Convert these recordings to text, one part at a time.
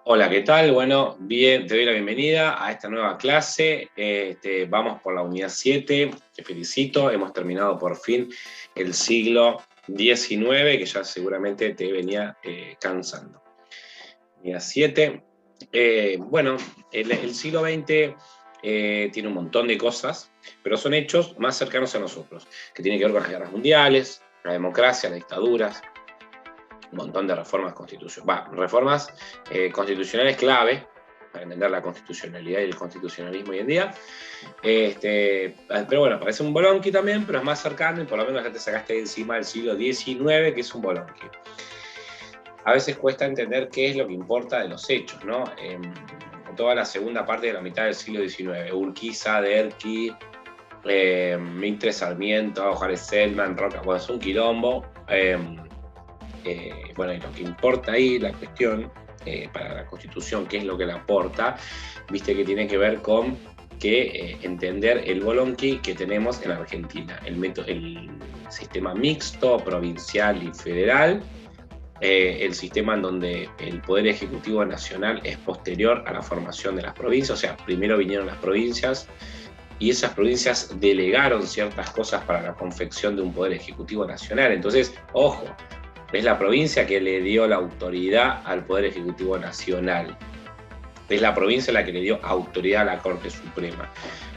Hola, ¿qué tal? Bueno, bien, te doy la bienvenida a esta nueva clase. Vamos por la unidad 7. Te felicito, hemos terminado por fin el siglo XIX, que ya seguramente te venía cansando. Unidad 7. Bueno, el siglo XX tiene un montón de cosas, pero son hechos más cercanos a nosotros, que tienen que ver con las guerras mundiales, la democracia, las dictaduras, un montón de reformas constitucionales clave para entender la constitucionalidad y el constitucionalismo hoy en día. Pero bueno, parece un bolonqui también, pero es más cercano y por lo menos ya te sacaste de encima del siglo XIX, que es un bolonqui. A veces cuesta entender qué es lo que importa de los hechos, ¿no? Toda la segunda parte de la mitad del siglo XIX, Urquiza, Derqui, Mitre, Sarmiento, Juárez Selman, Roca, bueno, es un quilombo. Bueno, y lo que importa ahí, la cuestión para la Constitución, qué es lo que le aporta, viste que tiene que ver con entender el bolonqui que tenemos en Argentina, el sistema mixto, provincial y federal, el sistema en donde el Poder Ejecutivo Nacional es posterior a la formación de las provincias, o sea, primero vinieron las provincias, y esas provincias delegaron ciertas cosas para la confección de un Poder Ejecutivo Nacional. Entonces, ojo, es la provincia que le dio la autoridad al Poder Ejecutivo Nacional. Es la provincia la que le dio autoridad a la Corte Suprema.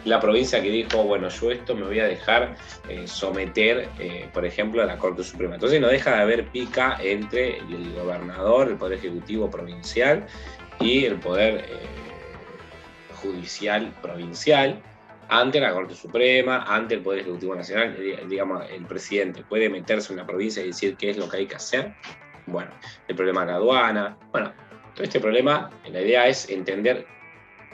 La provincia que dijo, bueno, yo esto me voy a dejar someter, por ejemplo, a la Corte Suprema. Entonces no deja de haber pica entre el gobernador, el Poder Ejecutivo Provincial y el Poder Judicial Provincial, ante la Corte Suprema, ante el Poder Ejecutivo Nacional. Digamos, el presidente puede meterse en la provincia y decir qué es lo que hay que hacer. Bueno, el problema de la aduana. Bueno, todo este problema, la idea es entender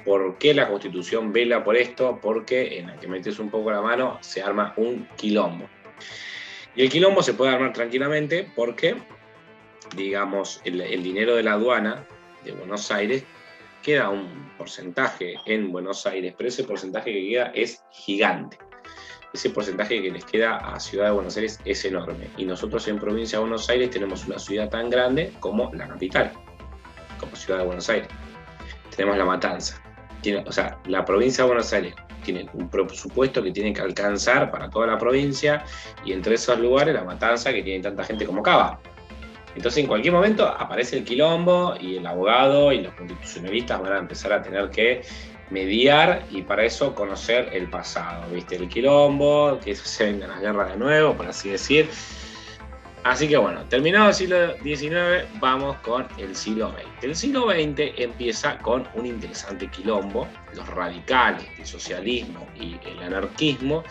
por qué la Constitución vela por esto, porque en la que metes un poco la mano se arma un quilombo. Y el quilombo se puede armar tranquilamente porque, digamos, el dinero de la aduana de Buenos Aires queda un porcentaje en Buenos Aires, pero ese porcentaje que queda es gigante. Ese porcentaje que les queda a Ciudad de Buenos Aires es enorme. Y nosotros en Provincia de Buenos Aires tenemos una ciudad tan grande como la capital, como Ciudad de Buenos Aires. Tenemos La Matanza. O sea, la Provincia de Buenos Aires tiene un presupuesto que tiene que alcanzar para toda la provincia, y entre esos lugares La Matanza, que tiene tanta gente como Cava. Entonces, en cualquier momento aparece el quilombo y el abogado y los constitucionalistas van a empezar a tener que mediar, y para eso conocer el pasado, ¿viste? El quilombo, que se vengan las guerras de nuevo, por así decir. Así que bueno, terminado el siglo XIX, vamos con el siglo XX. El siglo XX empieza con un interesante quilombo. Los radicales, el socialismo y el anarquismo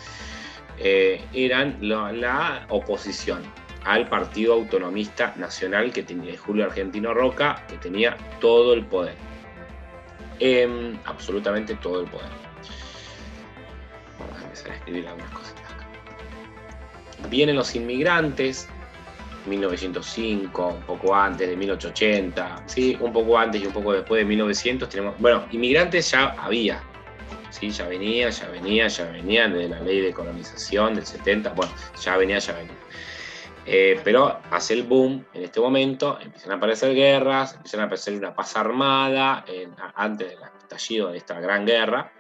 eran la oposición al Partido Autonomista Nacional que tenía Julio Argentino Roca, que tenía todo el poder. Absolutamente todo el poder. Vamos a empezar a escribir algunas cosas acá. Vienen los inmigrantes, 1905, un poco antes de 1880, ¿sí? Un poco antes y un poco después de 1900 tenemos, bueno, inmigrantes ya había, ¿sí? Ya venían desde la ley de colonización del 70, bueno, ya venía. Pero hace el boom en este momento, empiezan a aparecer guerras, empiezan a aparecer una paz armada antes del estallido de esta gran guerra.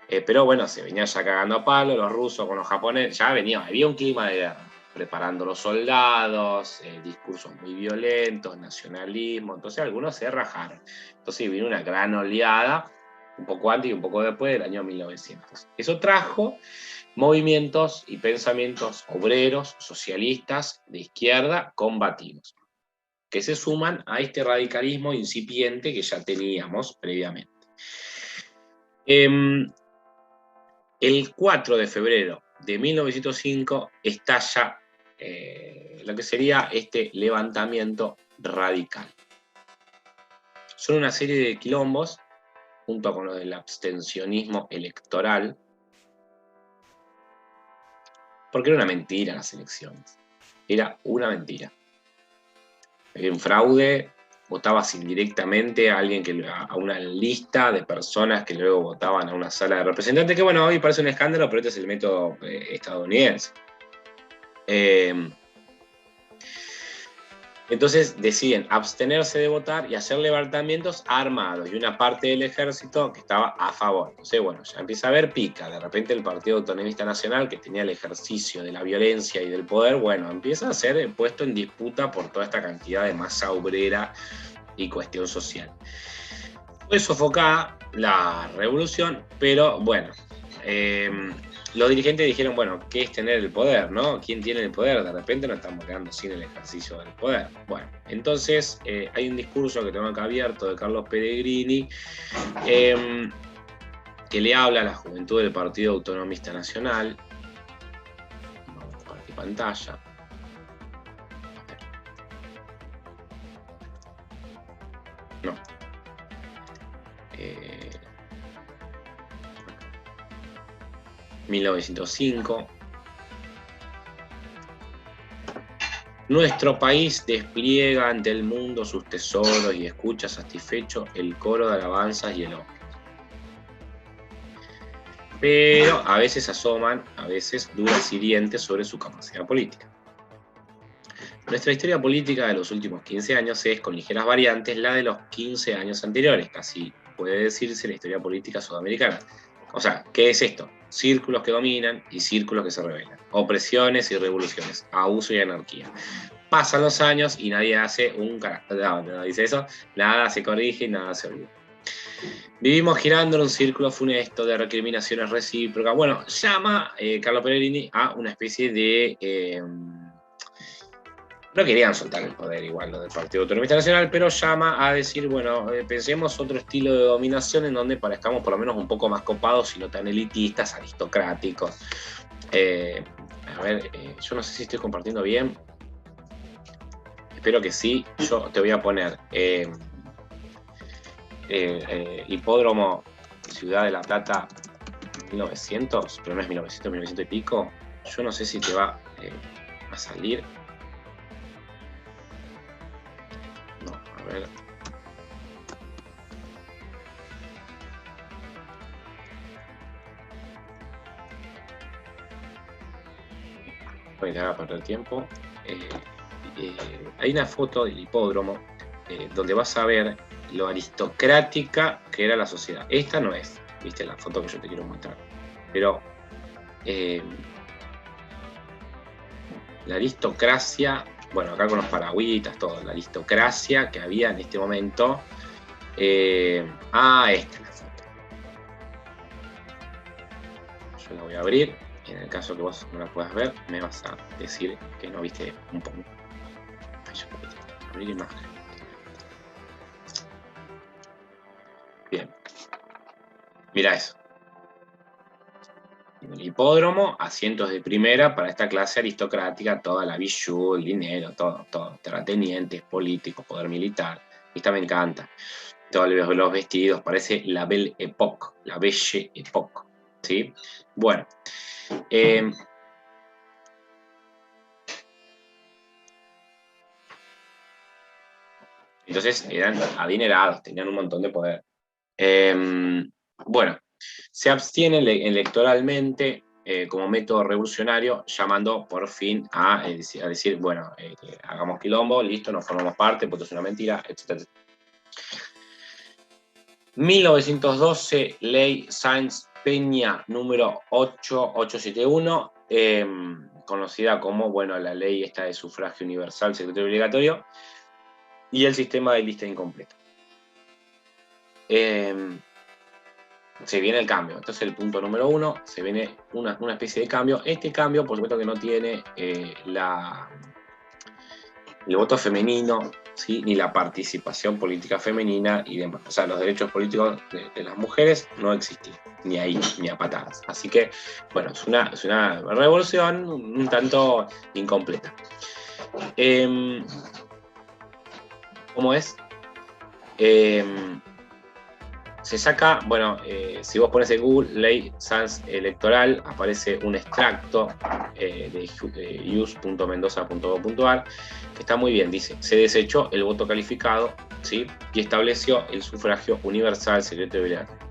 Pero bueno, se venía ya cagando a palo los rusos con los japoneses, ya había un clima de guerra, preparando los soldados, discursos muy violentos, nacionalismo, entonces algunos se rajaron. Entonces vino una gran oleada, un poco antes y un poco después del año 1900. Eso trajo movimientos y pensamientos obreros, socialistas, de izquierda, combativos, que se suman a este radicalismo incipiente que ya teníamos previamente. El 4 de febrero de 1905 estalla lo que sería este levantamiento radical. Son una serie de quilombos, junto con lo del abstencionismo electoral, porque era una mentira las elecciones. Era una mentira. Era un fraude, votabas indirectamente a alguien a una lista de personas que luego votaban a una sala de representantes, que bueno, hoy parece un escándalo, pero este es el método estadounidense. Entonces deciden abstenerse de votar y hacer levantamientos armados, y una parte del ejército que estaba a favor. Entonces, bueno, ya empieza a haber pica. De repente el Partido Autonomista Nacional, que tenía el ejercicio de la violencia y del poder, bueno, empieza a ser puesto en disputa por toda esta cantidad de masa obrera y cuestión social. Fue sofocada la revolución, pero bueno, los dirigentes dijeron, bueno, ¿qué es tener el poder, no? ¿Quién tiene el poder? De repente nos estamos quedando sin el ejercicio del poder. Bueno, entonces hay un discurso que tengo acá abierto de Carlos Pellegrini, que le habla a la juventud del Partido Autonomista Nacional. Vamos a compartir pantalla. No. 1905. Nuestro país despliega ante el mundo sus tesoros y escucha satisfecho el coro de alabanzas y elogios. Pero a veces asoman, a veces dudas hirientes sobre su capacidad política. Nuestra historia política de los últimos 15 años es, con ligeras variantes, la de los 15 años anteriores, casi puede decirse la historia política sudamericana. O sea, ¿qué es esto? Círculos que dominan y círculos que se rebelan. Opresiones y revoluciones, abuso y anarquía. Pasan los años y nadie hace un carajo. No dice eso, nada se corrige y nada se olvida. Vivimos girando en un círculo funesto de recriminaciones recíprocas. Bueno, llama Carlos Pellegrini a una especie de... no querían soltar el poder igual los del Partido Autonomista Nacional, pero llama a decir, bueno, pensemos otro estilo de dominación en donde parezcamos por lo menos un poco más copados y no tan elitistas, aristocráticos. A ver, yo no sé si estoy compartiendo bien. Espero que sí. Yo te voy a poner Hipódromo Ciudad de la Plata 1900, pero no es 1900, 1900 y pico. Yo no sé si te va a salir. No, a ver. Voy a intentar perder tiempo. Hay una foto del hipódromo donde vas a ver lo aristocrática que era la sociedad. Esta no es, viste, la foto que yo te quiero mostrar. Pero la aristocracia, bueno, acá con los paragüitas, todo, la aristocracia que había en este momento. Esta es la foto. Yo la voy a abrir. En el caso que vos no la puedas ver, me vas a decir que no viste un poco. Abrir imagen. Bien. Mira eso. En el hipódromo, asientos de primera para esta clase aristocrática, toda la bijou, el dinero, todo, terratenientes, políticos, poder militar. Esta me encanta. Todos los vestidos, parece la Belle Époque, la Belle Époque. ¿Sí? Bueno. Entonces eran adinerados, tenían un montón de poder. Bueno, se abstienen electoralmente como método revolucionario, llamando por fin a decir, bueno, hagamos quilombo, listo, no formamos parte, porque es una mentira, etc. 1912, ley Sáenz Peña número 8871, conocida como, bueno, la ley esta de sufragio universal, secretario obligatorio, y el sistema de lista incompleta. Se viene el cambio. Entonces el punto número 1, se viene una especie de cambio. Este cambio, por supuesto que no tiene el voto femenino, ¿sí? Ni la participación política femenina y demás. O sea, los derechos políticos de las mujeres no existían, ni ahí, ni a patadas. Así que, bueno, es una revolución un tanto incompleta. ¿Cómo es? Se saca, bueno, si vos pones en Google ley Sáenz electoral, aparece un extracto de ius.mendoza.gov.ar que está muy bien, dice, se desechó el voto calificado, ¿sí? Y estableció el sufragio universal, secreto y obligatorio.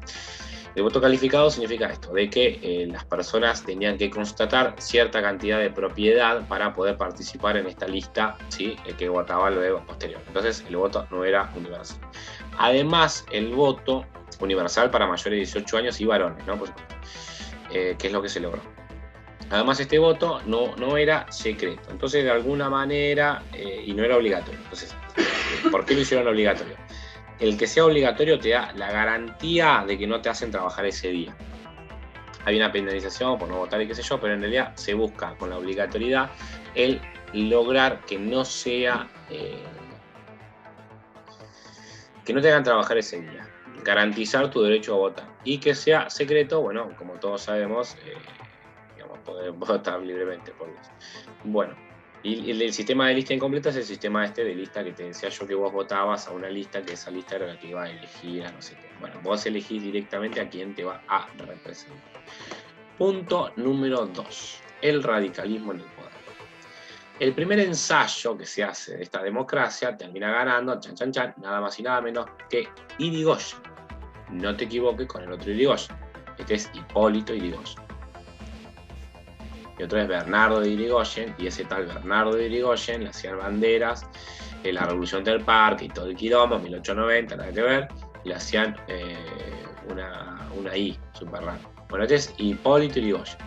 El voto calificado significa esto, de que las personas tenían que constatar cierta cantidad de propiedad para poder participar en esta lista, ¿sí? Que votaba luego posterior. Entonces el voto no era universal. Además, el voto universal para mayores de 18 años y varones, ¿no? Pues, que es lo que se logró. Además, este voto no era secreto. Entonces, de alguna manera, y no era obligatorio. Entonces, ¿por qué lo hicieron obligatorio? El que sea obligatorio te da la garantía de que no te hacen trabajar ese día. Hay una penalización por no votar y qué sé yo, pero en realidad se busca con la obligatoriedad el lograr que no sea, que no te hagan trabajar ese día. Garantizar tu derecho a votar. Y que sea secreto, bueno, como todos sabemos, digamos, poder votar libremente por Dios. Bueno. Y el sistema de lista incompleta es el sistema de lista que te decía yo, que vos votabas a una lista, que esa lista era la que iba a elegir a no sé qué. Bueno, vos elegís directamente a quién te va a representar. Punto número 2. El radicalismo en el poder. El primer ensayo que se hace de esta democracia termina ganando, chan, chan, chan, nada más y nada menos que Irigoyen. No te equivoques con el otro Irigoyen. Este es Hipólito Yrigoyen. Y otro es Bernardo de Irigoyen, y ese tal Bernardo de Irigoyen le hacían banderas en la Revolución del Parque y todo el quilombo, 1890, nada que ver, y le hacían una I, súper raro. Bueno, este es Hipólito Yrigoyen,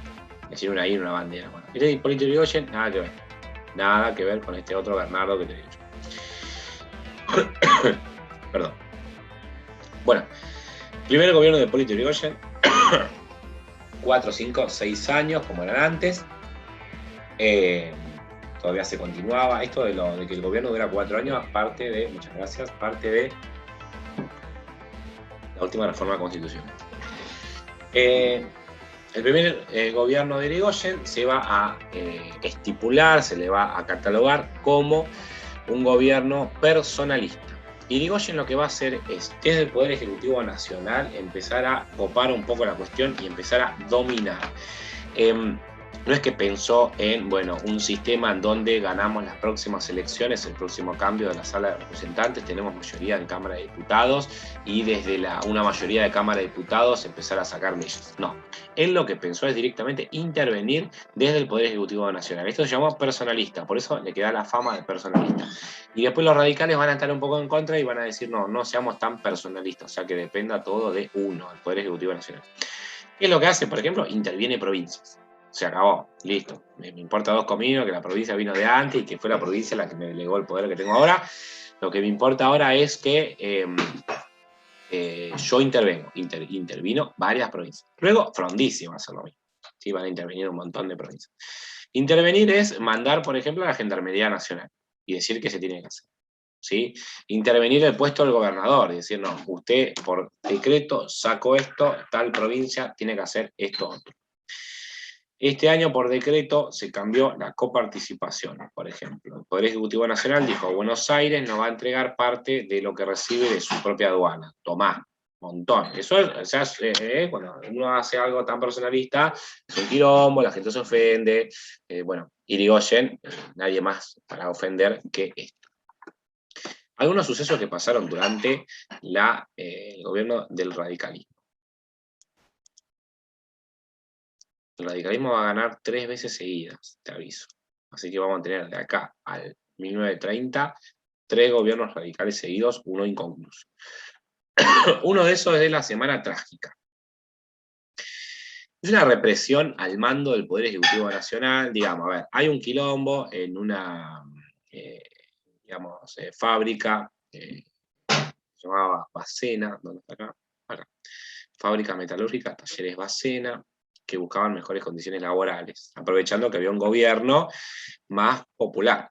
le hacían una I en una bandera. Bueno, este es Hipólito Yrigoyen, nada que ver con este otro Bernardo que te digo yo. Perdón. Bueno, primer gobierno de Hipólito Yrigoyen, 4, 5, 6 años, como eran antes. Todavía se continuaba. Esto de que el gobierno dura 4 años, parte de, muchas gracias, parte de la última reforma constitucional. El primer gobierno de Irigoyen se va a estipular, se le va a catalogar como un gobierno personalista. Irigoyen lo que va a hacer es, desde el Poder Ejecutivo Nacional, empezar a copar un poco la cuestión y empezar a dominar. No es que pensó en, bueno, un sistema en donde ganamos las próximas elecciones, el próximo cambio de la Sala de Representantes, tenemos mayoría en Cámara de Diputados y desde una mayoría de Cámara de Diputados empezar a sacar leyes. No, él lo que pensó es directamente intervenir desde el Poder Ejecutivo Nacional. Esto se llamó personalista, por eso le queda la fama de personalista. Y después los radicales van a estar un poco en contra y van a decir, no seamos tan personalistas, o sea que dependa todo de uno, el Poder Ejecutivo Nacional. ¿Qué es lo que hace? Por ejemplo, interviene provincias. Se acabó, listo. Me importa 2 cominos, que la provincia vino de antes y que fue la provincia la que me delegó el poder que tengo ahora. Lo que me importa ahora es que yo intervengo. Intervino varias provincias. Luego, Frondizi va a hacer lo mismo. Sí, van a intervenir un montón de provincias. Intervenir es mandar, por ejemplo, a la Gendarmería Nacional y decir que se tiene que hacer. ¿Sí? Intervenir el puesto del gobernador y decir, no, usted por decreto sacó esto, tal provincia tiene que hacer esto otro. Este año, por decreto, se cambió la coparticipación, por ejemplo. El Poder Ejecutivo Nacional dijo, Buenos Aires nos va a entregar parte de lo que recibe de su propia aduana. Tomá, montón. Eso, o sea, cuando uno hace algo tan personalista, es un quilombo, la gente se ofende. Bueno, Irigoyen, nadie más para ofender que esto. Algunos sucesos que pasaron durante el gobierno del radicalismo. El radicalismo va a ganar 3 veces seguidas, te aviso. Así que vamos a tener de acá al 1930 3 gobiernos radicales seguidos, uno inconcluso. Uno de esos es de la Semana Trágica. Es una represión al mando del Poder Ejecutivo Nacional. Digamos, a ver, hay un quilombo en una fábrica, se llamaba Bacena, ¿dónde está acá? Acá. Fábrica metalúrgica, talleres Bacena, que buscaban mejores condiciones laborales, aprovechando que había un gobierno más popular.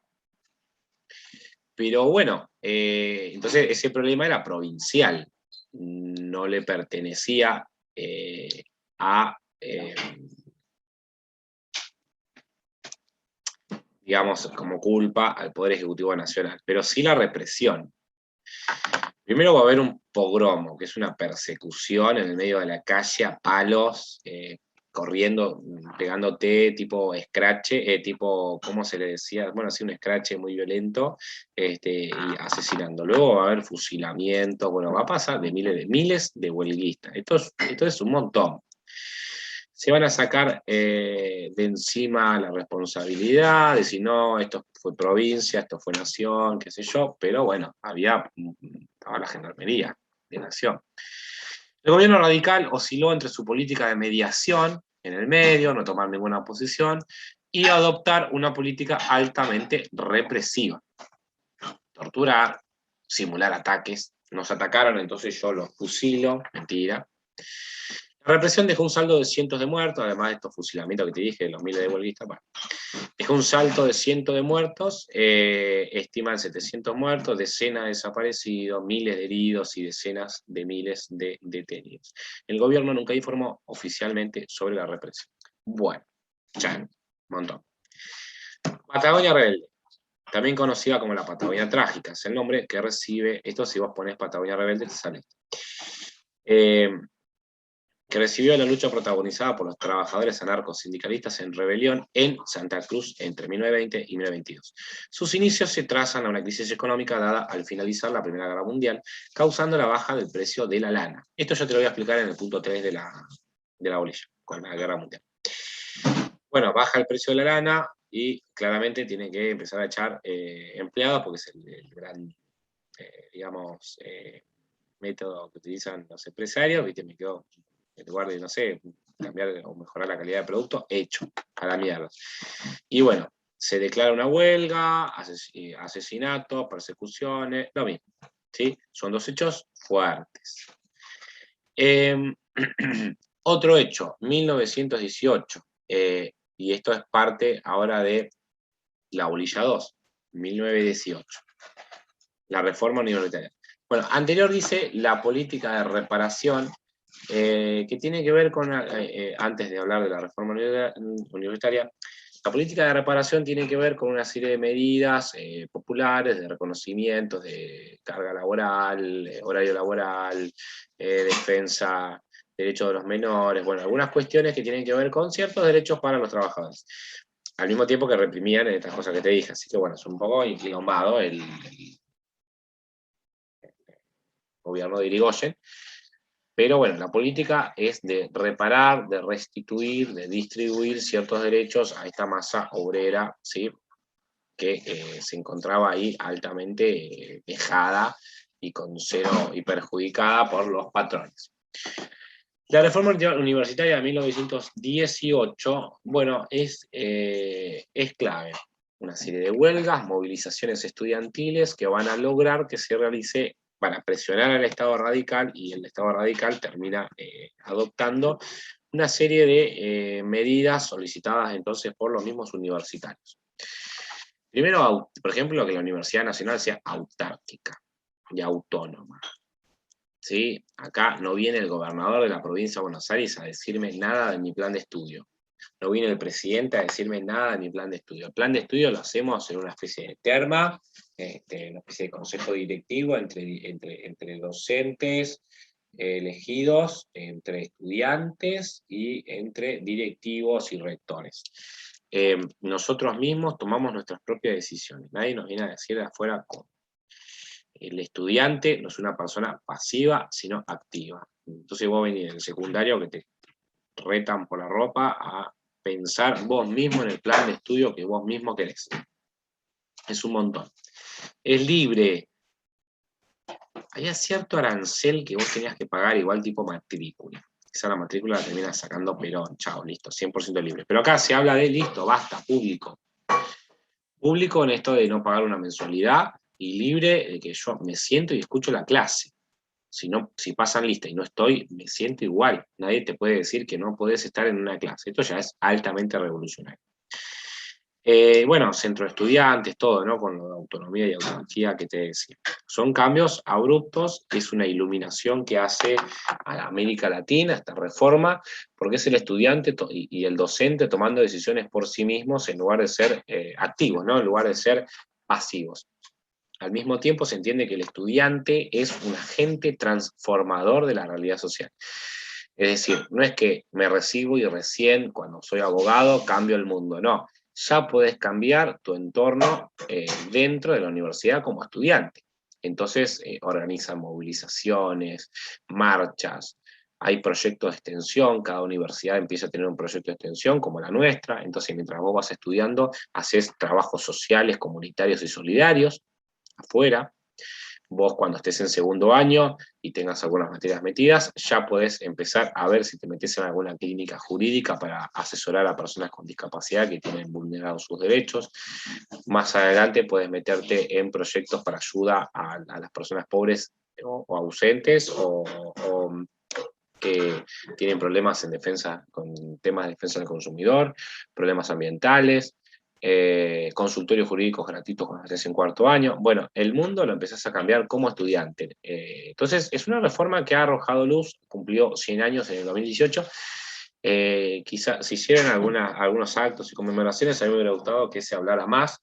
Pero bueno, entonces ese problema era provincial, no le pertenecía digamos, como culpa al Poder Ejecutivo Nacional, pero sí la represión. Primero va a haber un pogromo, que es una persecución en el medio de la calle a palos, corriendo, pegándote tipo scratch, tipo, ¿cómo se le decía? Bueno, sí, un scratch muy violento, y asesinando. Luego va a haber fusilamiento, bueno, va a pasar de miles de huelguistas. Esto es un montón. Se van a sacar de encima la responsabilidad, de si no, esto fue provincia, esto fue nación, qué sé yo, pero bueno, estaba la gendarmería de nación. El gobierno radical osciló entre su política de mediación en el medio, no tomar ninguna posición, y adoptar una política altamente represiva. Torturar, simular ataques. Nos atacaron, entonces yo los fusilo. Mentira. La represión dejó un saldo de cientos de muertos, además de estos fusilamientos que te dije, de los miles de huelguistas. Bueno, dejó un salto de cientos de muertos, estiman 700 muertos, decenas de desaparecidos, miles de heridos y decenas de miles de detenidos. El gobierno nunca informó oficialmente sobre la represión. Bueno, ya, un montón. Patagonia Rebelde, también conocida como la Patagonia Trágica, es el nombre que recibe, esto si vos pones Patagonia Rebelde te sale. Que recibió la lucha protagonizada por los trabajadores anarcosindicalistas en rebelión en Santa Cruz entre 1920 y 1922. Sus inicios se trazan a una crisis económica dada al finalizar la Primera Guerra Mundial, causando la baja del precio de la lana. Esto yo te lo voy a explicar en el punto 3 de la bolilla, con la Guerra Mundial. Bueno, baja el precio de la lana y claramente tienen que empezar a echar empleados porque es el gran, digamos, método que utilizan los empresarios, ¿viste? Me quedo en lugar de, no sé, cambiar o mejorar la calidad del producto, hecho, a la mierda. Y bueno, se declara una huelga, asesinatos, persecuciones, lo mismo, ¿sí? Son dos hechos fuertes. Otro hecho, 1918, y esto es parte ahora de la bolilla 2, 1918, la reforma universitaria. Bueno, anterior dice la política de reparación, que tiene que ver con, antes de hablar de la reforma universitaria, la política de reparación tiene que ver con una serie de medidas populares, de reconocimiento, de carga laboral, horario laboral, defensa, derechos de los menores, bueno, algunas cuestiones que tienen que ver con ciertos derechos para los trabajadores, al mismo tiempo que reprimían estas cosas que te dije, así que bueno, es un poco inquilombado el gobierno de Irigoyen. Pero bueno, la política es de reparar, de restituir, de distribuir ciertos derechos a esta masa obrera, ¿sí? Que se encontraba ahí altamente dejada y con cero y perjudicada por los patrones. La reforma universitaria de 1918, bueno, es clave. Una serie de huelgas, movilizaciones estudiantiles que van a lograr que se realice para presionar al Estado radical, y el Estado radical termina adoptando una serie de medidas solicitadas entonces por los mismos universitarios. Primero, por ejemplo, que la Universidad Nacional sea autárquica y autónoma. ¿Sí? Acá no viene el gobernador de la provincia de Buenos Aires a decirme nada de mi plan de estudio. No viene el presidente a decirme nada de mi plan de estudio. El plan de estudio lo hacemos en una especie de terma, una especie de consejo directivo entre docentes elegidos, entre estudiantes y entre directivos y rectores. Nosotros mismos tomamos nuestras propias decisiones. Nadie nos viene a decir de afuera cómo. El estudiante no es una persona pasiva, sino activa. Entonces vos venís en el secundario que te retan por la ropa a pensar vos mismo en el plan de estudio que vos mismo querés. Es un montón. Es libre. Había cierto arancel que vos tenías que pagar igual tipo matrícula. Esa la matrícula la terminas sacando Perón. Chao, listo, 100% libre. Pero acá se habla de listo, basta, público. Público en esto de no pagar una mensualidad y libre de que yo me siento y escucho la clase. Si pasan lista y no estoy, me siento igual. Nadie te puede decir que no podés estar en una clase. Esto ya es altamente revolucionario. Bueno, centro de estudiantes, todo, ¿no? Con lo de autonomía y autarquía que te decía. Son cambios abruptos, es una iluminación que hace a la América Latina, esta reforma, porque es el estudiante y el docente tomando decisiones por sí mismos en lugar de ser activos, ¿no? En lugar de ser pasivos. Al mismo tiempo se entiende que el estudiante es un agente transformador de la realidad social. Es decir, no es que me recibo y recién cuando soy abogado cambio el mundo, no. Ya podés cambiar tu entorno dentro de la universidad como estudiante. Entonces organizan movilizaciones, marchas, hay proyectos de extensión, cada universidad empieza a tener un proyecto de extensión como la nuestra, entonces mientras vos vas estudiando, haces trabajos sociales, comunitarios y solidarios afuera. Vos cuando estés en segundo año y tengas algunas materias metidas, ya podés empezar a ver si te metes en alguna clínica jurídica para asesorar a personas con discapacidad que tienen vulnerados sus derechos. Más adelante puedes meterte en proyectos para ayuda a las personas pobres o ausentes o que tienen problemas en defensa, con temas de defensa del consumidor, problemas ambientales, consultorios jurídicos gratuitos cuando estés en cuarto año. Bueno, el mundo lo empezás a cambiar como estudiante. Entonces, es una reforma que ha arrojado luz, cumplió 100 años en el 2018. Quizá se hicieran algunos actos y conmemoraciones, a mí me hubiera gustado que se hablara más,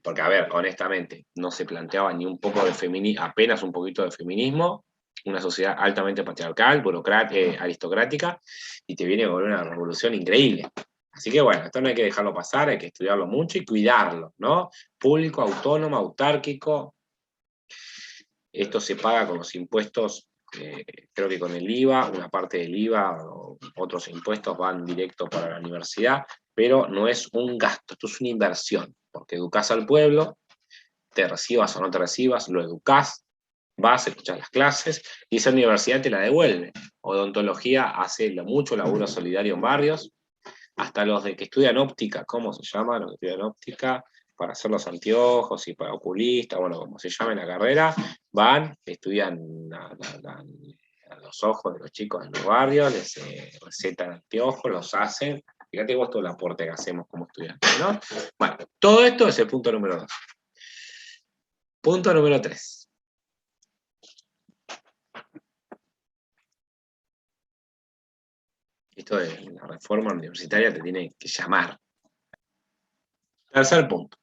porque, a ver, honestamente, no se planteaba ni un poco de feminismo, apenas un poquito de feminismo, una sociedad altamente patriarcal, aristocrática, y te viene con una revolución increíble. Así que bueno, esto no hay que dejarlo pasar, hay que estudiarlo mucho y cuidarlo, ¿no? Público, autónomo, autárquico. Esto se paga con los impuestos, creo que con el IVA, una parte del IVA o otros impuestos van directo para la universidad, pero no es un gasto, esto es una inversión, porque educás al pueblo, te recibas o no te recibas, lo educás, vas, escuchas las clases y esa universidad te la devuelve. Odontología hace mucho laburo solidario en barrios, hasta los de que estudian óptica, ¿cómo se llama? Los que estudian óptica, para hacer los anteojos y para oculistas, bueno, como se llama en la carrera, van, estudian los ojos de los chicos en los barrios, les recetan anteojos, los hacen. Fíjate vos todo el aporte que hacemos como estudiantes, ¿no? Bueno, todo esto es el punto número 2. Punto número 3. Esto de la reforma universitaria te tiene que llamar. Tercer punto.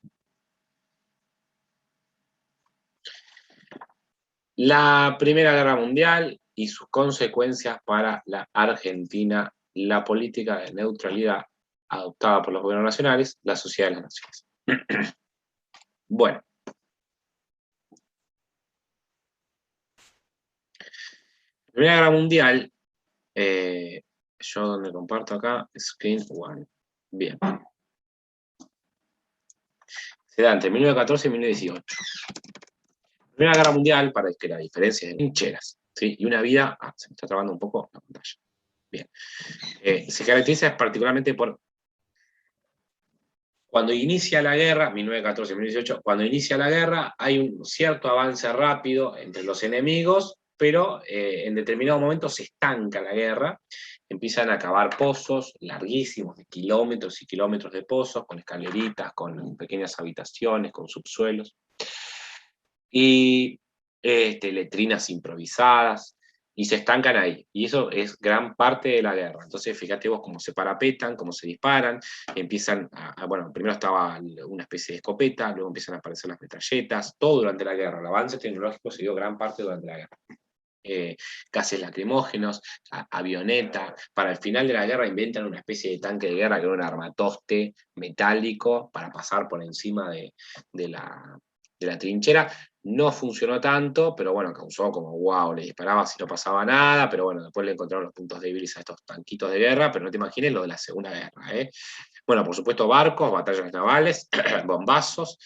La Primera Guerra Mundial y sus consecuencias para la Argentina, la política de neutralidad adoptada por los gobiernos nacionales, la sociedad de las naciones. Bueno. Primera Guerra Mundial, yo donde comparto acá, Screen One. Bien. Se da entre 1914 y 1918. Primera Guerra Mundial, para que la diferencia es de trincheras, ¿sí? Y una vida. Se me está trabando un poco la pantalla. Bien. Se caracteriza particularmente por. Cuando inicia la guerra, 1914-1918, cuando inicia la guerra, hay un cierto avance rápido entre los enemigos, pero en determinado momento se estanca la guerra, empiezan a cavar pozos larguísimos, de kilómetros y kilómetros de pozos, con escaleritas, con pequeñas habitaciones, con subsuelos, y letrinas improvisadas, y se estancan ahí. Y eso es gran parte de la guerra. Entonces, fíjate vos cómo se parapetan, cómo se disparan, empiezan bueno, primero estaba una especie de escopeta, luego empiezan a aparecer las metralletas, todo durante la guerra. El avance tecnológico se dio gran parte durante la guerra. Gases lacrimógenos, avioneta. Para el final de la guerra inventan una especie de tanque de guerra que era un armatoste metálico para pasar por encima de la trinchera. No funcionó tanto, pero bueno, causó como wow, le disparaba si no pasaba nada, pero bueno, después le encontraron los puntos débiles a estos tanquitos de guerra, pero no te imagines lo de la Segunda Guerra. Bueno, por supuesto, barcos, batallas navales, bombazos.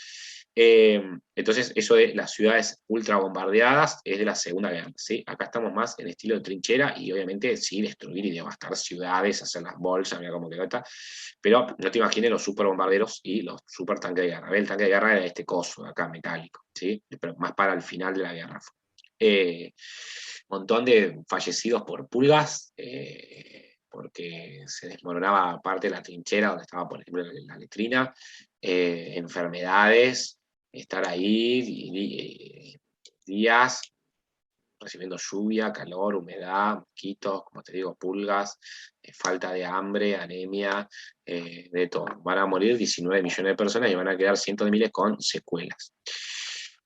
Entonces, eso de las ciudades ultra bombardeadas es de la Segunda Guerra. ¿Sí? Acá estamos más en estilo de trinchera y obviamente sí, destruir y devastar ciudades, hacer las bolsas, mira cómo quedó esta. Pero no te imagines los super bombarderos y los super tanques de guerra. El tanque de guerra era este coso de acá, metálico, ¿sí? Pero más para el final de la guerra. Montón de fallecidos por pulgas. Porque se desmoronaba parte de la trinchera donde estaba, por ejemplo, la letrina, enfermedades, estar ahí días recibiendo lluvia, calor, humedad, mosquitos, como te digo, pulgas, falta de hambre, anemia, de todo. Van a morir 19 millones de personas y van a quedar cientos de miles con secuelas.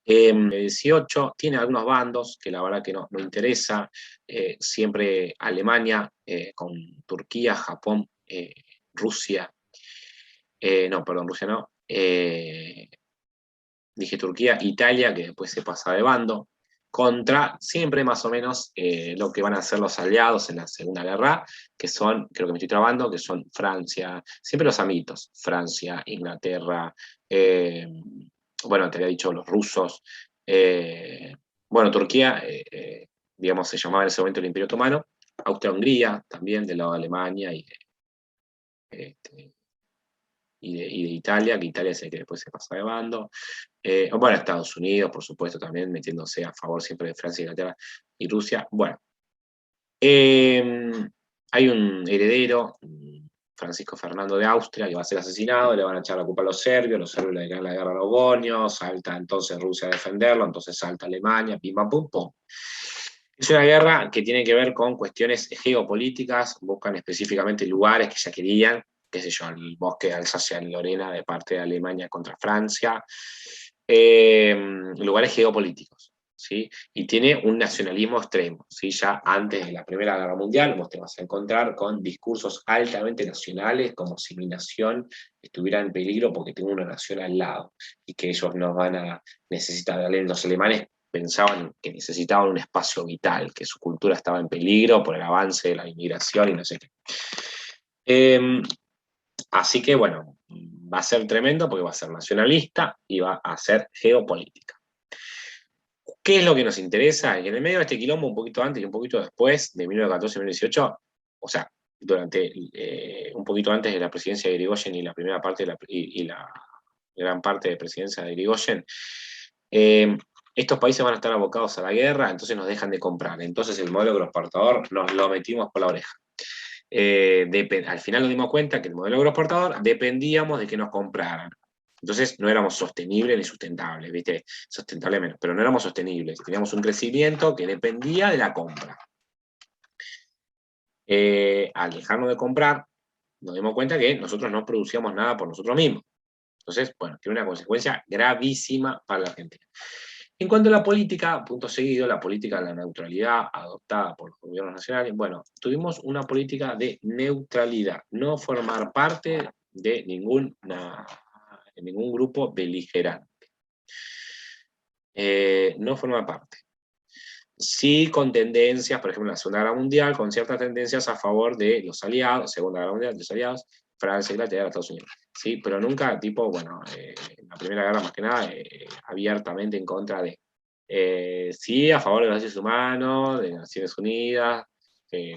El 18 tiene algunos bandos que la verdad que no interesa. Siempre Alemania con Turquía, Japón, Rusia. No, perdón, Rusia no. Dije Turquía, Italia, que después se pasa de bando, contra siempre más o menos lo que van a hacer los aliados en la Segunda Guerra, que son, creo que me estoy trabando, que son Francia, siempre los amiguitos, Francia, Inglaterra, bueno, te había dicho los rusos, bueno, Turquía, digamos, se llamaba en ese momento el Imperio Otomano, Austria-Hungría, también del lado de Alemania este, y de Italia, que Italia es el que después se pasa de bando. Bueno, Estados Unidos, por supuesto, también metiéndose a favor siempre de Francia, Inglaterra y Rusia. Bueno, hay un heredero, Francisco Fernando de Austria, que va a ser asesinado, le van a echar la culpa a los serbios le declaran la guerra a los bonios, salta entonces Rusia a defenderlo, entonces salta Alemania, pim pam pum pum. Es una guerra que tiene que ver con cuestiones geopolíticas, buscan específicamente lugares que ya querían, qué sé yo, el bosque de Alsacia-Lorena de parte de Alemania contra Francia, lugares geopolíticos, ¿sí? Y tiene un nacionalismo extremo, ¿sí? Ya antes de la Primera Guerra Mundial vos te vas a encontrar con discursos altamente nacionales, como si mi nación estuviera en peligro porque tengo una nación al lado, y que ellos no van a necesitar, los alemanes pensaban que necesitaban un espacio vital, que su cultura estaba en peligro por el avance de la inmigración y no sé qué. Así que bueno, va a ser tremendo porque va a ser nacionalista y va a ser geopolítica. ¿Qué es lo que nos interesa? Y en el medio de este quilombo, un poquito antes y un poquito después de 1914 y 1918, o sea, durante un poquito antes de la presidencia de Irigoyen y la primera parte y la gran parte de presidencia de Irigoyen, eh, estos países van a estar abocados a la guerra, entonces nos dejan de comprar. Entonces el modelo agroexportador nos lo metimos por la oreja. Al final nos dimos cuenta que el modelo agroexportador dependíamos de que nos compraran. Entonces no éramos sostenibles ni sustentables, ¿viste? Sustentable menos, pero no éramos sostenibles. Teníamos un crecimiento que dependía de la compra. Al dejarnos de comprar, nos dimos cuenta que nosotros no producíamos nada por nosotros mismos. Entonces, bueno, tiene una consecuencia gravísima para la Argentina. En cuanto a la política, punto seguido, la política de la neutralidad adoptada por los gobiernos nacionales, bueno, tuvimos una política de neutralidad, no formar parte de ningún grupo beligerante. No forma parte. Sí con tendencias, por ejemplo, en la Segunda Guerra Mundial, con ciertas tendencias a favor de los aliados, Segunda Guerra Mundial, de los aliados, Francia, Inglaterra, Estados Unidos. ¿Sí? Pero nunca, tipo, bueno, en la Primera Guerra más que nada, abiertamente en contra de. Sí, a favor de los derechos humanos, de Naciones Unidas,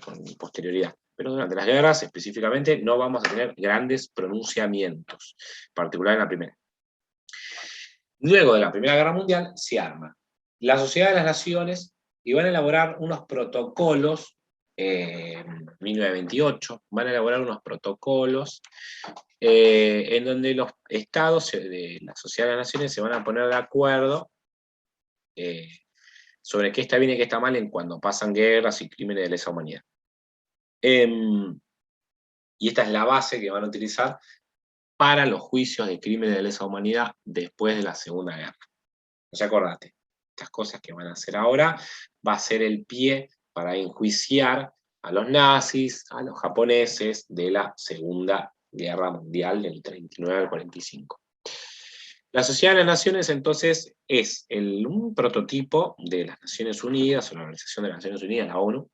con posterioridad. Pero durante las guerras, específicamente, no vamos a tener grandes pronunciamientos, en particular en la primera. Luego de la Primera Guerra Mundial, se arma la Sociedad de las Naciones y van a elaborar unos protocolos, en 1928, van a elaborar unos protocolos en donde los estados de la Sociedad de las Naciones se van a poner de acuerdo sobre qué está bien y qué está mal en cuando pasan guerras y crímenes de lesa humanidad. Y esta es la base que van a utilizar para los juicios de crímenes de lesa humanidad después de la Segunda Guerra. O sea, acordate, estas cosas que van a hacer ahora va a ser el pie para enjuiciar a los nazis, a los japoneses de la Segunda Guerra Mundial del 39 al 45. La Sociedad de las Naciones, entonces, es un prototipo de las Naciones Unidas, o la Organización de las Naciones Unidas, la ONU,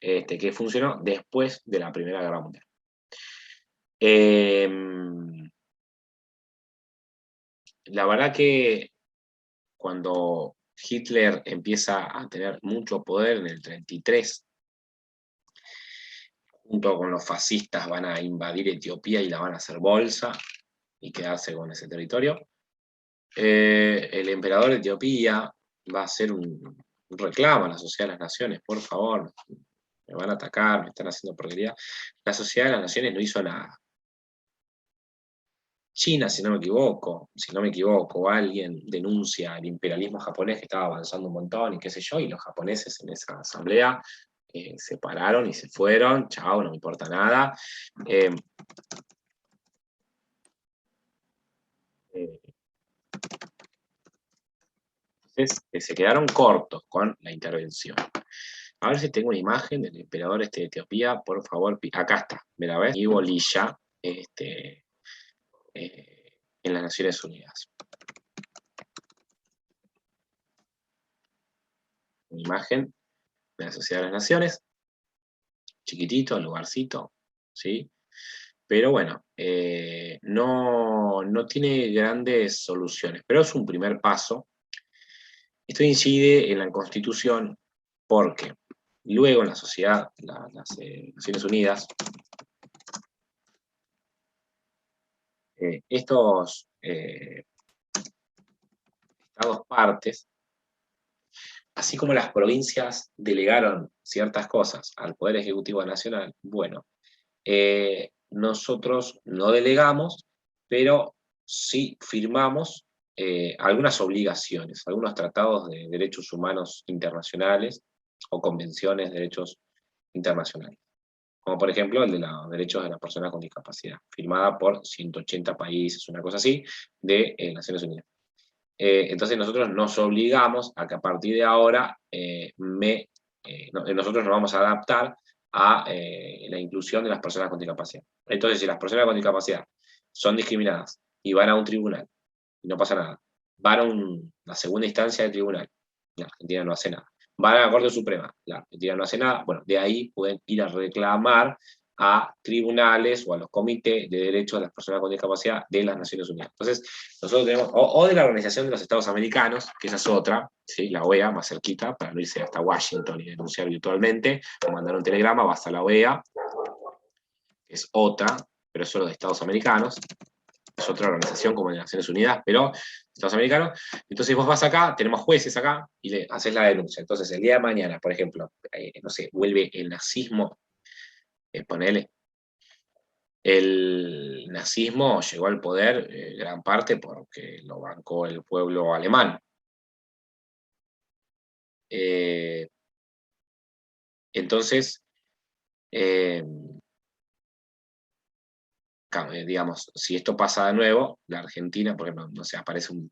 que funcionó después de la Primera Guerra Mundial. La verdad que cuando Hitler empieza a tener mucho poder en el 33, junto con los fascistas van a invadir Etiopía y la van a hacer bolsa y quedarse con ese territorio. El emperador de Etiopía va a hacer un reclamo a la Sociedad de las Naciones, por favor, me van a atacar, me están haciendo porquería. La Sociedad de las Naciones no hizo nada. China, si no me equivoco, alguien denuncia el imperialismo japonés que estaba avanzando un montón y qué sé yo, y los japoneses en esa asamblea se pararon y se fueron, chao, no me importa nada. Eh, eh, Entonces, se quedaron cortos con la intervención. A ver si tengo una imagen del emperador de Etiopía, por favor. Acá está, ¿me la ves? Y Bolilla, en las Naciones Unidas. Una imagen de la Sociedad de las Naciones, chiquitito, el lugarcito, ¿sí? Pero bueno, no tiene grandes soluciones, pero es un primer paso. Esto incide en la Constitución porque luego en la sociedad, las Naciones Unidas, estos estados partes, así como las provincias delegaron ciertas cosas al Poder Ejecutivo Nacional, bueno, nosotros no delegamos, pero sí firmamos algunas obligaciones, algunos tratados de derechos humanos internacionales o convenciones de derechos internacionales, como por ejemplo el de los derechos de las personas con discapacidad, firmada por 180 países, una cosa así, de Naciones Unidas. Entonces nosotros nos obligamos a que a partir de ahora nosotros nos vamos a adaptar a la inclusión de las personas con discapacidad. Entonces, si las personas con discapacidad son discriminadas y van a un tribunal y no pasa nada, van a la segunda instancia del tribunal, la Argentina no hace nada, van a la Corte Suprema, la Argentina no hace nada, bueno, de ahí pueden ir a reclamar a tribunales o a los comités de derechos de las personas con discapacidad de las Naciones Unidas. Entonces, nosotros tenemos, o de la Organización de los Estados Americanos, que esa es otra, ¿sí? La OEA, más cerquita, para no irse hasta Washington y denunciar virtualmente, o mandar un telegrama, vas a la OEA, que es otra, pero es solo de Estados Americanos, es otra organización como de Naciones Unidas, pero Estados Americanos. Entonces vos vas acá, tenemos jueces acá, y le haces la denuncia. Entonces, el día de mañana, por ejemplo, no sé, vuelve el nazismo, ponele, el nazismo llegó al poder gran parte porque lo bancó el pueblo alemán. Entonces, eh, digamos, si esto pasa de nuevo, la Argentina, por ejemplo, no sé, aparece un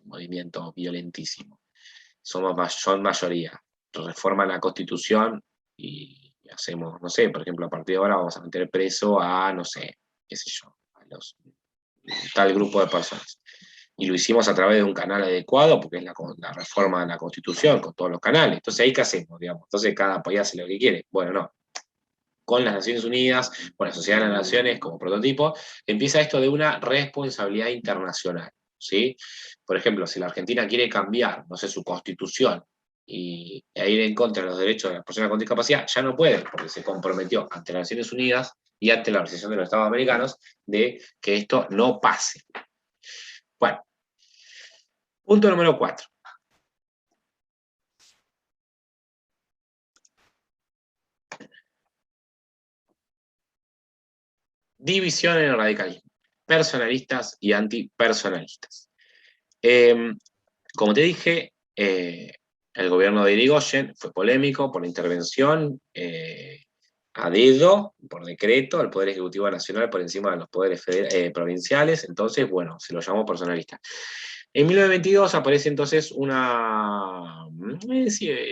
movimiento violentísimo. Son mayoría. Reforman la Constitución y hacemos, no sé, por ejemplo, a partir de ahora vamos a meter preso a, no sé, qué sé yo, a tal grupo de personas. Y lo hicimos a través de un canal adecuado, porque es la reforma de la Constitución, con todos los canales. Entonces, ¿ahí qué hacemos? Digamos? Entonces, cada país hace lo que quiere. Bueno, no. Con las Naciones Unidas, con la Sociedad de las Naciones como prototipo, empieza esto de una responsabilidad internacional, ¿sí? Por ejemplo, si la Argentina quiere cambiar, no sé, su constitución e ir en contra de los derechos de las personas con discapacidad, ya no puede, porque se comprometió ante las Naciones Unidas y ante la Organización de los Estados Americanos de que esto no pase. Bueno, punto número 4. División en el radicalismo. Personalistas y antipersonalistas. Como te dije, el gobierno de Irigoyen fue polémico por la intervención a dedo, por decreto, al Poder Ejecutivo Nacional por encima de los poderes provinciales, entonces, bueno, se lo llamó personalista. En 1922 aparece entonces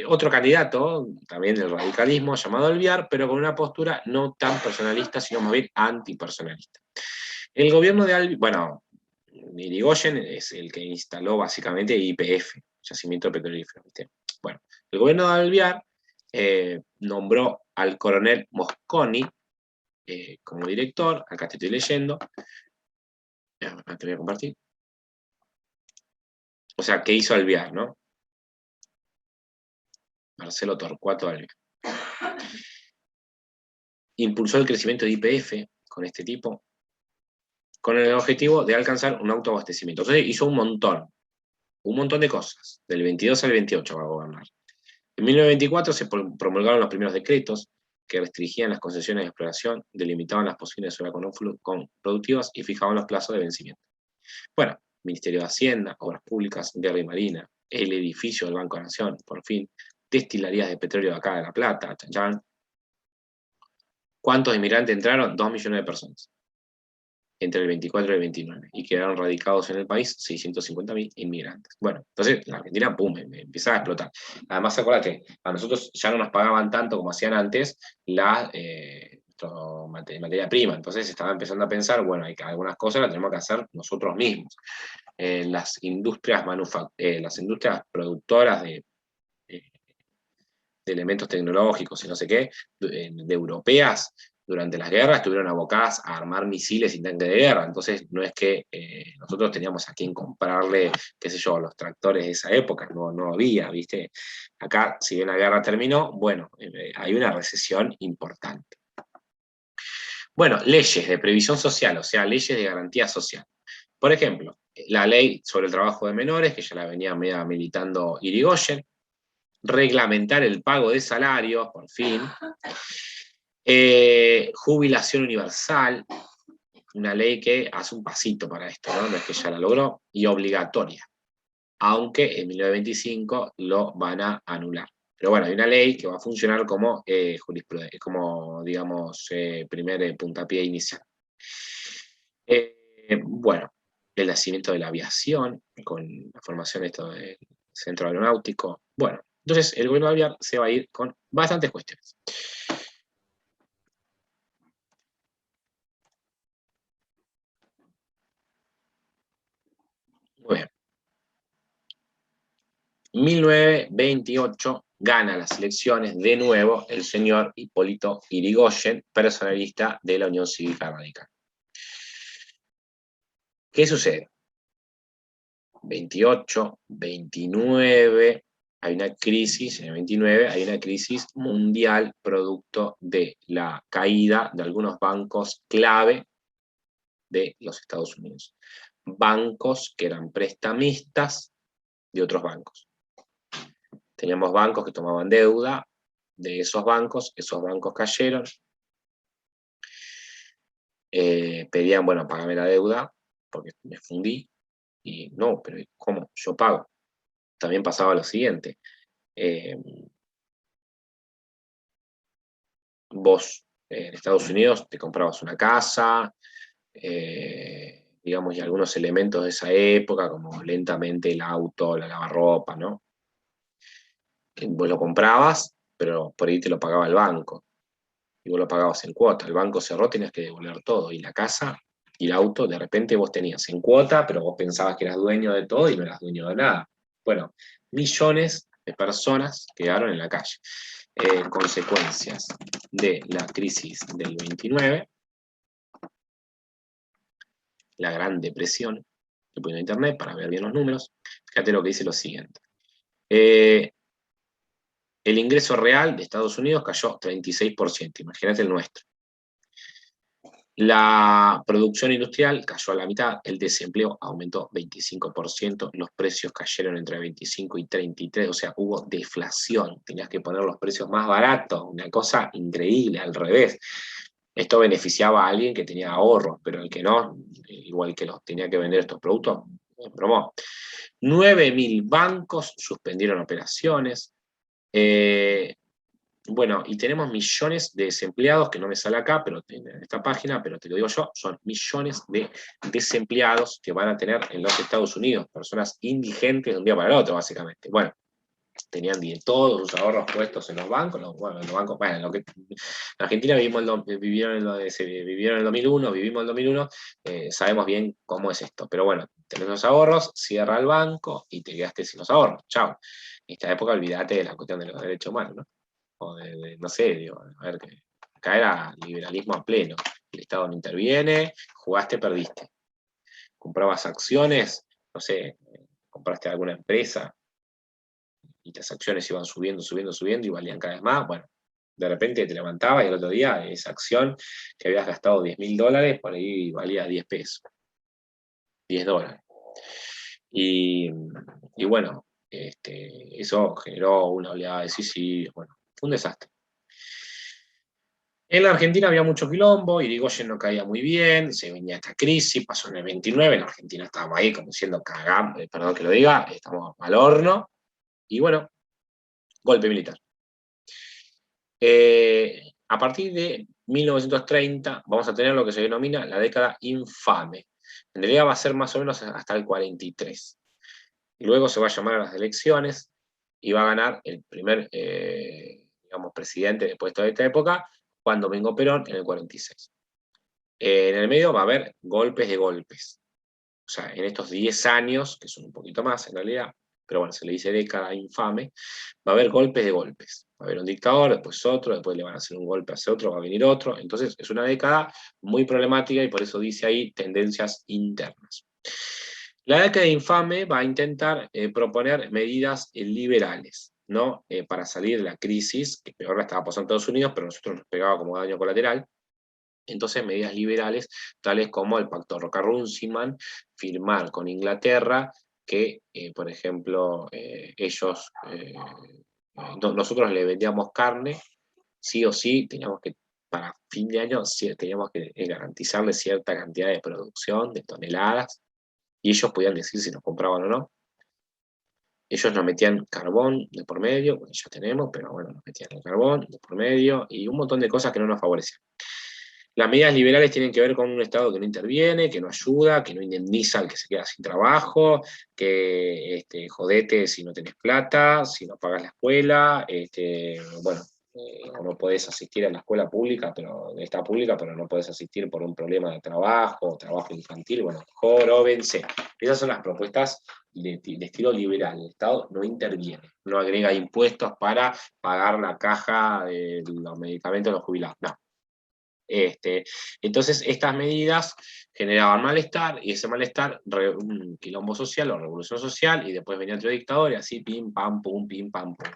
otro candidato, también del radicalismo, llamado Alvear, pero con una postura no tan personalista, sino más bien antipersonalista. El gobierno de Alvear, bueno, Irigoyen es el que instaló básicamente YPF, Yacimiento Petrolífero. ¿Viste? Bueno, el gobierno de Alvear nombró al coronel Mosconi como director, acá te estoy leyendo, te voy a compartir. O sea, ¿qué hizo Alvear, no? Marcelo Torcuato Alvear. Impulsó el crecimiento de YPF con este tipo, con el objetivo de alcanzar un autoabastecimiento. Entonces hizo un montón de cosas. Del 22 al 28 va a gobernar. En 1924 se promulgaron los primeros decretos que restringían las concesiones de exploración, delimitaban las posibles zonas productivas y fijaban los plazos de vencimiento. Bueno, Ministerio de Hacienda, Obras Públicas, Guerra y Marina, el edificio del Banco de Nación, por fin, destilerías de petróleo de acá de La Plata, Chachán. ¿Cuántos inmigrantes entraron? 2 millones de personas. entre el 24 y el 29, y quedaron radicados en el país 650.000 inmigrantes. Bueno, entonces la Argentina, pum, empezaba a explotar. Además, acuérdate, a nosotros ya no nos pagaban tanto como hacían antes la materia prima, entonces estaba empezando a pensar, bueno, hay que algunas cosas las tenemos que hacer nosotros mismos. Las industrias las industrias productoras de elementos tecnológicos y no sé qué, de europeas, durante las guerras estuvieron abocadas a armar misiles y tanques de guerra. Entonces, no es que nosotros teníamos a quien comprarle, qué sé yo, los tractores de esa época, no había, ¿viste? Acá, si bien la guerra terminó, bueno, hay una recesión importante. Bueno, leyes de previsión social, o sea, leyes de garantía social. Por ejemplo, la ley sobre el trabajo de menores, que ya la venía militando Irigoyen, reglamentar el pago de salarios, por fin. Jubilación universal, una ley que hace un pasito para esto, ¿no? No es que ya la logró, y obligatoria, aunque en 1925 lo van a anular. Pero bueno, hay una ley que va a funcionar como jurisprudencia, como, digamos, primer puntapié inicial. Bueno, el nacimiento de la aviación, con la formación esto del centro aeronáutico. Bueno, entonces el gobierno de Alvear se va a ir con bastantes cuestiones. Muy bien. 1928 gana las elecciones de nuevo el señor Hipólito Yrigoyen, personalista de la Unión Cívica Radical. ¿Qué sucede? 28, 29, hay una crisis, en el 29 hay una crisis mundial producto de la caída de algunos bancos clave de los Estados Unidos. Bancos que eran prestamistas de otros bancos. Teníamos bancos que tomaban deuda de esos bancos cayeron, pedían, bueno, pagame la deuda, porque me fundí, y no, pero ¿cómo? Yo pago. También pasaba lo siguiente, vos en Estados Unidos te comprabas una casa, digamos, y algunos elementos de esa época, como lentamente el auto, la lavarropa, ¿no? Vos lo comprabas, pero por ahí te lo pagaba el banco, y vos lo pagabas en cuota. El banco cerró, tenías que devolver todo, y la casa y el auto, de repente vos tenías en cuota, pero vos pensabas que eras dueño de todo y no eras dueño de nada. Bueno, millones de personas quedaron en la calle. Consecuencias de la crisis del 29, la Gran Depresión, que pone en internet para ver bien los números. Fíjate lo que dice lo siguiente. El ingreso real de Estados Unidos cayó 36%, imagínate el nuestro. La producción industrial cayó a la mitad, el desempleo aumentó 25%, los precios cayeron entre 25 y 33, o sea, hubo deflación, tenías que poner los precios más baratos, una cosa increíble, al revés. Esto beneficiaba a alguien que tenía ahorros, pero el que no, igual que los tenía que vender estos productos, bromó. 9.000 bancos suspendieron operaciones. Bueno, y tenemos millones de desempleados, que no me sale acá, pero en esta página, pero te lo digo yo, son millones de desempleados que van a tener en los Estados Unidos, personas indigentes de un día para el otro, básicamente. Bueno, tenían todos sus ahorros puestos en los bancos, bueno, en los bancos, bueno, en Argentina vivieron en el 2001, vivimos en el 2001, sabemos bien cómo es esto, pero bueno, tenés los ahorros, cierra el banco y te quedaste sin los ahorros, chao. En esta época olvídate de la cuestión de los derechos humanos, ¿no? O no sé, digo, a ver, que acá era liberalismo a pleno, el Estado no interviene, jugaste, perdiste. Comprabas acciones, no sé, compraste alguna empresa, y las acciones iban subiendo, subiendo, subiendo y valían cada vez más, bueno, de repente te levantabas y el otro día esa acción que habías gastado $10.000, por ahí valía 10 pesos, $10. Y bueno, eso generó una oleada de suicidios, bueno, fue un desastre. En la Argentina había mucho quilombo, Irigoyen no caía muy bien, se venía esta crisis, pasó en el 29, en la Argentina estábamos ahí como siendo cagamos, perdón que lo diga, estamos al horno, y bueno, golpe militar. A partir de 1930 vamos a tener lo que se denomina la década infame. En realidad va a ser más o menos hasta el 43. Y luego se va a llamar a las elecciones y va a ganar el primer, digamos, presidente después de toda esta época, Juan Domingo Perón, en el 46. En el medio va a haber golpes de golpes. O sea, en estos 10 años, que son un poquito más en realidad, pero bueno, se le dice década infame, va a haber golpes de golpes. Va a haber un dictador, después otro, después le van a hacer un golpe hacia otro, va a venir otro. Entonces es una década muy problemática y por eso dice ahí tendencias internas. La década infame va a intentar proponer medidas liberales, ¿no? Para salir de la crisis, que peor la estaba pasando en Estados Unidos, pero a nosotros nos pegaba como daño colateral. Entonces, medidas liberales, tales como el Pacto Roca-Runciman, firmar con Inglaterra que, por ejemplo, nosotros le vendíamos carne, sí o sí, teníamos que, para fin de año, sí, teníamos que garantizarle cierta cantidad de producción, de toneladas, y ellos podían decir si nos compraban o no. Ellos nos metían carbón de por medio, bueno, ya tenemos, pero bueno, nos metían el carbón de por medio, y un montón de cosas que no nos favorecían. Las medidas liberales tienen que ver con un Estado que no interviene, que no ayuda, que no indemniza al que se queda sin trabajo, que jodete si no tenés plata, si no pagas la escuela, bueno, no podés asistir a la escuela pública, pero está pública, pero no podés asistir por un problema de trabajo, trabajo infantil, bueno, joróvense. Esas son las propuestas de estilo liberal. El Estado no interviene, no agrega impuestos para pagar la caja de los medicamentos de los jubilados, no. Entonces, estas medidas generaban malestar, y ese malestar, un quilombo social o revolución social, y después venía otro dictador, y así pim, pam, pum,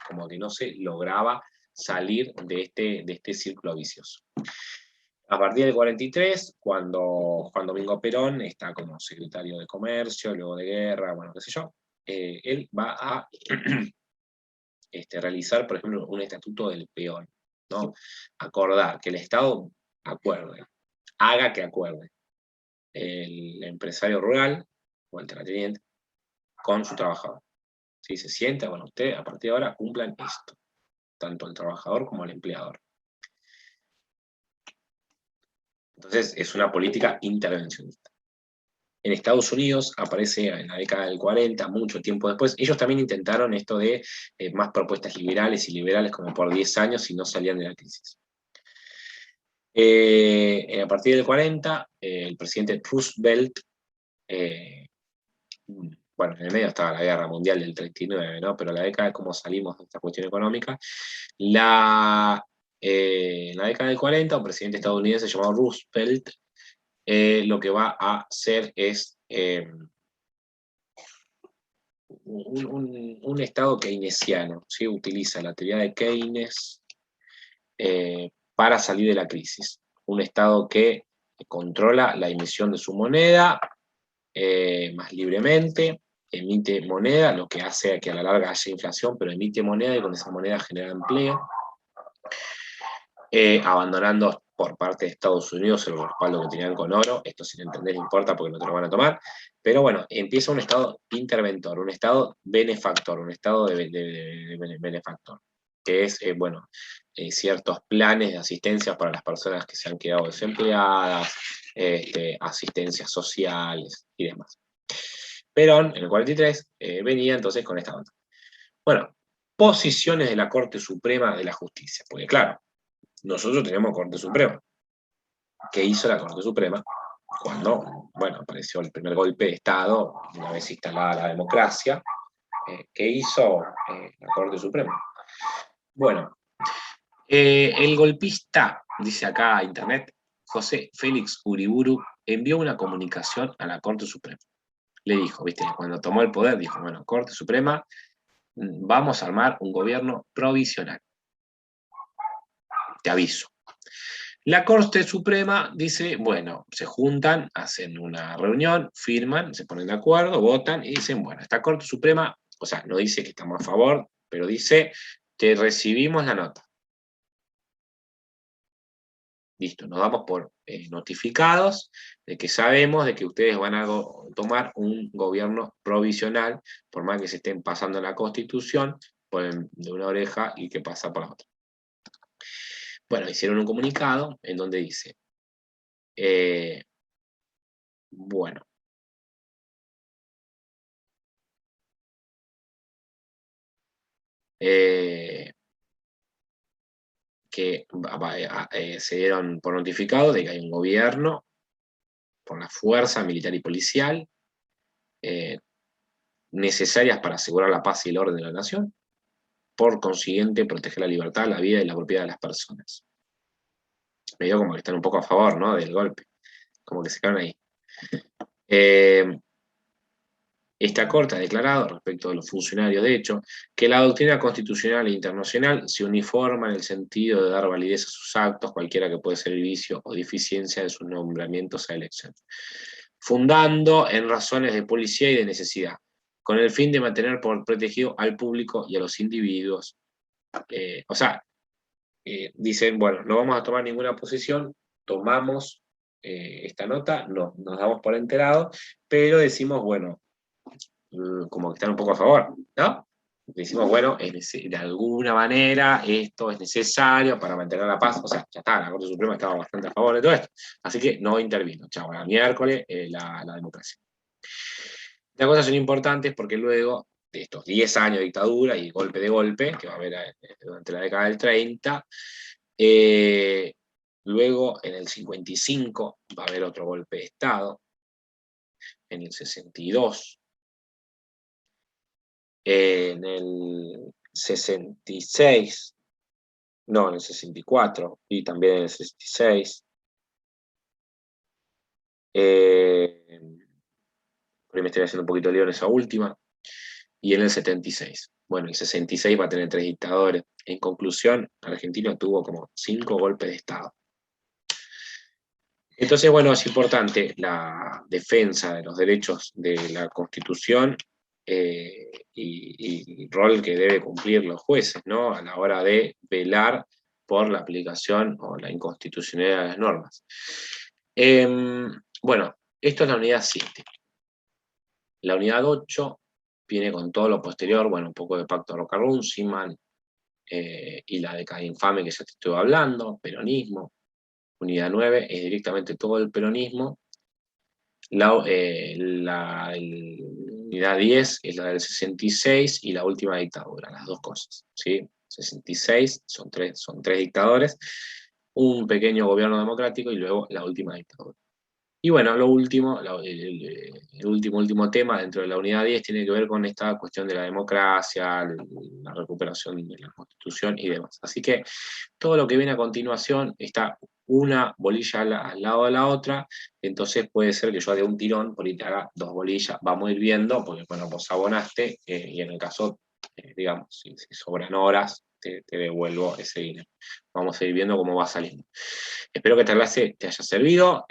como que no se lograba salir de este círculo vicioso. A partir del 43, cuando Juan Domingo Perón está como secretario de Comercio, luego de guerra, bueno, qué sé yo, él va a realizar, por ejemplo, un estatuto del peón, ¿no? Acordar que el Estado acuerde, haga que acuerde el empresario rural o el terrateniente con su trabajador. Si se sienta, bueno, usted a partir de ahora cumplan esto, tanto el trabajador como el empleador. Entonces es una política intervencionista. En Estados Unidos aparece en la década del 40, mucho tiempo después. Ellos también intentaron esto de más propuestas liberales y liberales como por 10 años y no salían de la crisis. A partir del 40, el presidente Roosevelt, bueno, en el medio estaba la guerra mundial del 39, ¿no? Pero la década de cómo salimos de esta cuestión económica, en la década del 40, un presidente estadounidense llamado Roosevelt, lo que va a hacer es un Estado keynesiano, ¿sí? Utiliza la teoría de Keynes para salir de la crisis. Un Estado que controla la emisión de su moneda más libremente, emite moneda, lo que hace que a la larga haya inflación, pero emite moneda y con esa moneda genera empleo, abandonando por parte de Estados Unidos el respaldo que tenían con oro. Esto sin entender no importa porque no te lo van a tomar, pero bueno, empieza un Estado interventor, un Estado benefactor, un Estado de benefactor, que es, bueno, ciertos planes de asistencia para las personas que se han quedado desempleadas, asistencias sociales y demás. Perón, en el 43, venía entonces con esta nota. Bueno, posiciones de la Corte Suprema de la Justicia, porque claro, nosotros tenemos Corte Suprema. ¿Qué hizo la Corte Suprema? Cuando, bueno, apareció el primer golpe de Estado, una vez instalada la democracia, ¿qué hizo la Corte Suprema? Bueno, el golpista, dice acá a internet, José Félix Uriburu, envió una comunicación a la Corte Suprema. Le dijo, viste, cuando tomó el poder, dijo, bueno, Corte Suprema, vamos a armar un gobierno provisional. Te aviso. La Corte Suprema dice, bueno, se juntan, hacen una reunión, firman, se ponen de acuerdo, votan y dicen, bueno, esta Corte Suprema, o sea, no dice que estamos a favor, pero dice, te recibimos la nota. Listo, nos damos por notificados de que sabemos de que ustedes van a tomar un gobierno provisional, por más que se estén pasando la Constitución, ponen de una oreja y que pasa por la otra. Bueno, hicieron un comunicado en donde dice, bueno, que se dieron por notificado de que hay un gobierno por la fuerza militar y policial eh, necesarias para asegurar la paz y el orden de la nación, por consiguiente proteger la libertad, la vida y la propiedad de las personas. Medio como que están un poco a favor, ¿no?, del golpe, como que se quedaron ahí. Esta Corte ha declarado, respecto de los funcionarios de hecho, que la doctrina constitucional e internacional se uniforma en el sentido de dar validez a sus actos, cualquiera que puede ser el vicio o deficiencia de sus nombramientos a elección, fundando en razones de policía y de necesidad, con el fin de mantener por protegido al público y a los individuos. Dicen, bueno, no vamos a tomar ninguna posición, tomamos esta nota, nos damos por enterados, pero decimos, bueno, como que están un poco a favor, ¿no? Decimos, bueno, de alguna manera esto es necesario para mantener la paz. O sea, ya está, la Corte Suprema estaba bastante a favor de todo esto. Así que no intervino. Chao, el miércoles la democracia. Las cosas son importantes porque luego de estos 10 años de dictadura y golpe de golpe, que va a haber durante la década del 30, luego en el 55 va a haber otro golpe de Estado, en el 62, en el 66, no, en el 64 y también en el 66. Por ahí me estoy haciendo un poquito lío en esa última. Y en el 76. Bueno, el 66 va a tener 3 dictadores. En conclusión, Argentina tuvo como 5 golpes de Estado. Entonces, bueno, es importante la defensa de los derechos de la Constitución y el rol que deben cumplir los jueces, ¿no?, a la hora de velar por la aplicación o la inconstitucionalidad de las normas. Bueno, esto es la unidad 7. La unidad 8 viene con todo lo posterior, bueno, un poco de Pacto Roca-Runciman y la década infame que ya te estuve hablando, peronismo. Unidad 9 es directamente todo el peronismo. La unidad 10 es la del 66 y la última dictadura, las dos cosas, ¿sí? 66 son tres dictadores, un pequeño gobierno democrático y luego la última dictadura. Y bueno, lo último, el último tema dentro de la unidad 10 tiene que ver con esta cuestión de la democracia, la recuperación de la Constitución y demás. Así que todo lo que viene a continuación está una bolilla al lado de la otra, entonces puede ser que yo de un tirón por ahí te haga 2 bolillas, vamos a ir viendo, porque bueno, vos abonaste, y en el caso, digamos, si sobran horas, te devuelvo ese dinero. Vamos a ir viendo cómo va saliendo. Espero que esta clase te haya servido.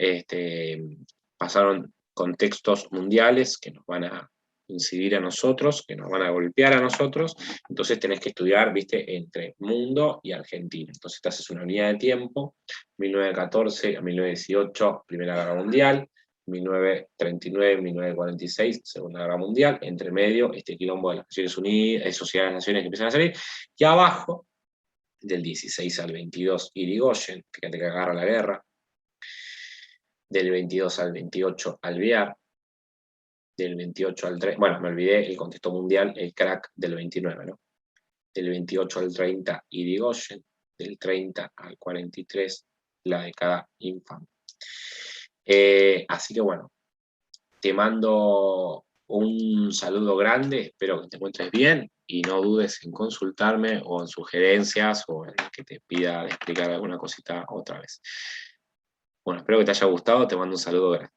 Pasaron contextos mundiales que nos van a incidir a nosotros, que nos van a golpear a nosotros, entonces tenés que estudiar, viste, entre mundo y Argentina. Entonces te haces una unidad de tiempo, 1914 a 1918, Primera Guerra Mundial, 1939, 1946, Segunda Guerra Mundial, entre medio, este quilombo de las Naciones Unidas, Sociedad de las Naciones que empiezan a salir, y abajo, del 16 al 22, Irigoyen, fíjate que agarra la guerra, del 22 al 28, Alvear, del 28 al 30, bueno, me olvidé el contexto mundial, el crack del 29, ¿no? Del 28 al 30, Irigoyen, del 30 al 43, la década infame. Así que bueno, te mando un saludo grande, espero que te encuentres bien y no dudes en consultarme o en sugerencias o en que te pida explicar alguna cosita otra vez. Bueno, espero que te haya gustado, te mando un saludo grande.